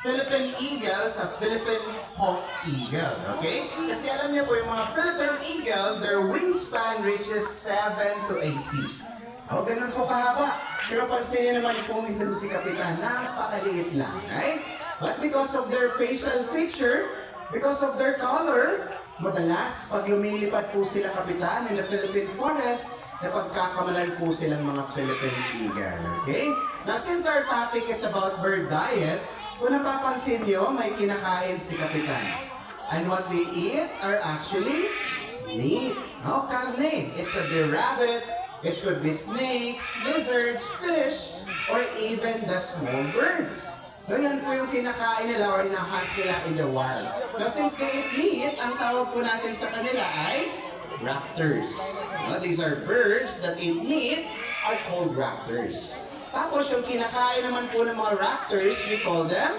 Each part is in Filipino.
Philippine eagle sa Philippine hawk eagle, okay? Kasi alam niyo po, yung mga Philippine eagle, their wingspan reaches 7 to 8 feet. O, ganun po kahaba. Pero pansin niyo naman kung ito si Kapitan, napakaliit lang, right? But because of their facial feature, because of their color, madalas, pag lumilipad po sila, Kapitan, in the Philippine forest, napagkakamalan po silang mga Philippine eagle, okay? Now, since our topic is about bird diet, kung napapansin nyo, may kinakain si Kapitan. And what they eat are actually meat. No, karne. It could be rabbit, it could be snakes, lizards, fish, or even the small birds. So, yan po yung kinakain nila or hinahunt nila in the wild. Now, since they eat meat, ang tawag po natin sa kanila ay raptors. These are birds that eat meat are called raptors. Tapos yung kinakain naman po ng mga raptors, we call them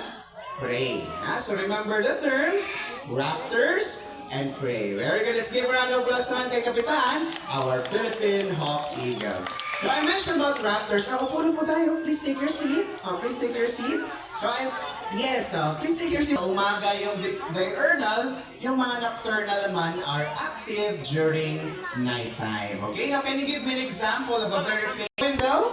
prey. So remember the terms, raptors and prey. Very good. Let's give a round of applause naman kay Kapitan, our Philippine hawk eagle. Now I mentioned about raptors. Upo po tayo. Please take your seat. Please take your seat. Please take your seat. Umaga yung diurnal, yung mga nocturnal naman are active during nighttime. Okay, now can you give me an example of a very famous window?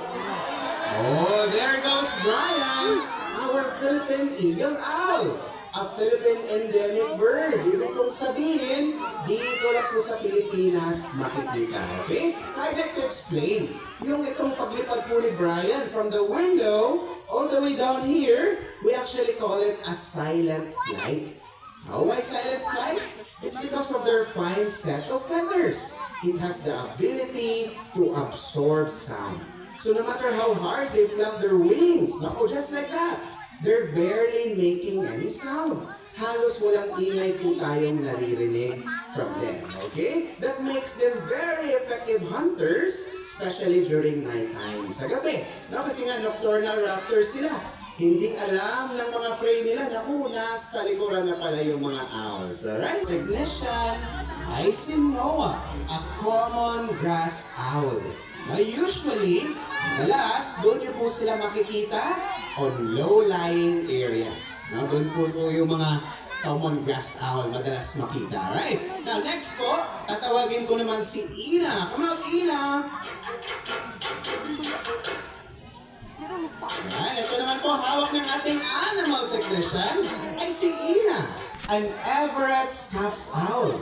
Oh, there goes Brian, our Philippine eagle owl. A Philippine endemic bird. Ibig kong sabihin, dito lang po sa Pilipinas makikita. Okay? I'd like to explain. Yung itong paglipad po ni Brian from the window all the way down here, we actually call it a silent flight. Why silent flight? It's because of their fine set of feathers. It has the ability to absorb sound. So no matter how hard they flap their wings, just like that, they're barely making any sound. Halos walang ingay po tayong naririnig from them, okay? That makes them very effective hunters, especially during nighttime, sa gabi. Kasi nga nocturnal raptors sila. Hindi alam ng mga prey nila, nasa likuran na pala yung mga owls, alright? Technician, I see Noah, a common grass owl. Now usually, madalas, doon niyo po sila makikita on low-lying areas. Now, doon po yung mga common grass owl madalas makita. Right? Now, next po, tatawagin ko naman si Ina. Come out, Ina! Yan, ito naman po, hawak ng ating animal technician ay si Ina, an Everett Scops owl.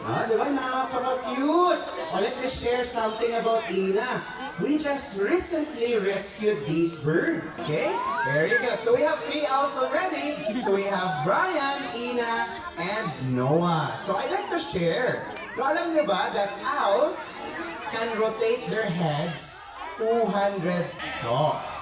Diba? Napaka-cute! Let me share something about Ina. We just recently rescued this bird. Okay? Very good. So we have 3 owls already. So we have Brian, Ina, and Noah. So I'd like to share. So alam niyo ba that owls can rotate their heads 200.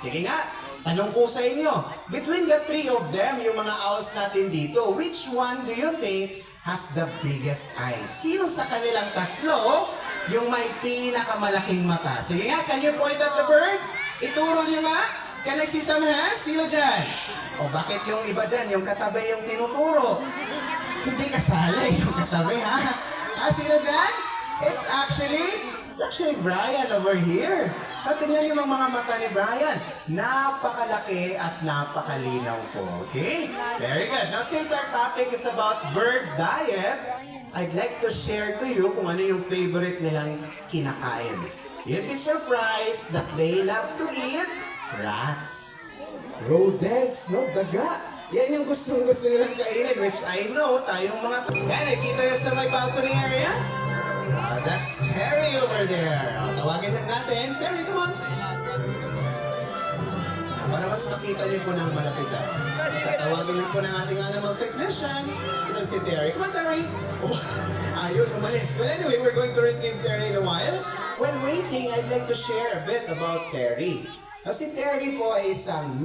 Sige nga. Tanong ko sa inyo. Between the 3 of them, yung mga owls natin dito, which one do you think has the biggest eyes? Sino sa kanilang tatlo yung may pinakamalaking mata? Sige nga, can you point at the bird? Ituro niyo nga. Can I see some hands? Sino dyan? O bakit yung iba dyan, yung katabi yung tinuturo? Hindi kasali yung katabi, ha? Sino dyan? It's actually Brian over here. At tingnan niyo mga mata ni Brian. Napakalaki at napakalinaw po. Okay? Very good. Now, since our topic is about bird diet, I'd like to share to you kung ano yung favorite nilang kinakain. You'd be surprised that they love to eat rats. Rodents, daga. Yan yung gusto nilang kainin, which I know, tayong mga... Yan, nakikita nyo sa my balcony area? That's Terry over there. Tawagin lang natin. Terry, come on. Para mas makita niyo po ng malapitan. Tatawagin lang po ng ating animal technician. Ito si Terry. Come on, Terry. Ayun, umalis. Well, anyway, we're going to retrieve Terry in a while. When waiting, I'd like to share a bit about Terry. Si Terry po ay isang